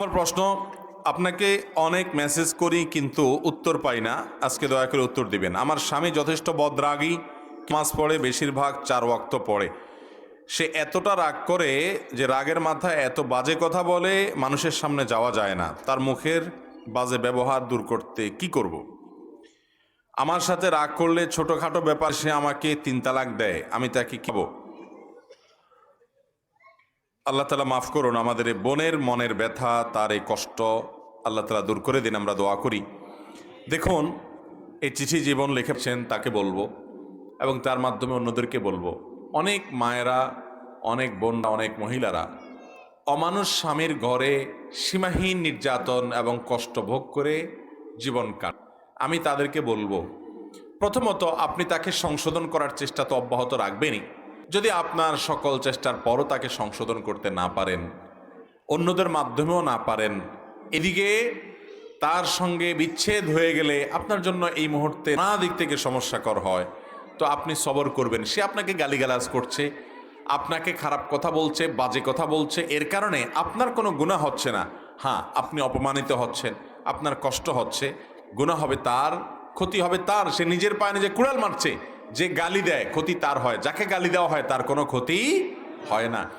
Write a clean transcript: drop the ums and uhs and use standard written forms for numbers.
আমার প্রশ্ন, আপনাকে অনেক মেসেজ করি কিন্তু উত্তর পাই না, আজকে দয়া করে উত্তর দিবেন। আমার স্বামী যথেষ্ট বদরাগী, নামাজ পড়ে, বেশিরভাগ 4 ওয়াক্ত পড়ে। সে এতটা রাগ করে যে রাগের মাথায় এত বাজে কথা বলে, মানুষের সামনে যাওয়া যায় না। তার মুখের বাজে ব্যবহার দূর করতে কি করব? আমার সাথে রাগ করলে ছোটখাটো ব্যাপার সে আমাকে 3 তালাক দেয়, আমি তাকে কি বলবো? আল্লাহ তালা মাফ করুন, আমাদের এই বোনের মনের ব্যথা, তার এই কষ্ট আল্লাহ তালা দূর করে দিন, আমরা দোয়া করি। দেখুন, এই চিঠি জীবন লিখেছেন তাকে বলবো এবং তার মাধ্যমে অন্যদেরকে বলবো, অনেক মায়েরা, অনেক বোনরা, অনেক মহিলারা অমানুষ স্বামীর ঘরে সীমাহীন নির্যাতন এবং কষ্ট ভোগ করে জীবন কাট। আমি তাদেরকে বলবো, প্রথমত আপনি তাকে সংশোধন করার চেষ্টা তো অব্যাহত রাখবেনই। যদি আপনার সকল চেষ্টার পরও তাকে সংশোধন করতে না পারেন, অন্যদের মাধ্যমেও না পারেন, এদিকে তার সঙ্গে বিচ্ছেদ হয়ে গেলে আপনার জন্য এই মুহূর্তে নানা দিক থেকে সমস্যাকর হয়, তো আপনি সবর করবেন। সে আপনাকে গালিগালাজ করছে, আপনাকে খারাপ কথা বলছে, বাজে কথা বলছে, এর কারণে আপনার কোনো গুনাহ হচ্ছে না। হ্যাঁ, আপনি অপমানিত হচ্ছেন, আপনার কষ্ট হচ্ছে, গুনাহ হবে তার, ক্ষতি হবে তার। সে নিজের পায়ে নিজে কুড়াল মারছে। যে গালি দেয় ক্ষতি তার হয়, যাকে গালি দেওয়া হয় তার কোনো ক্ষতি হয় না।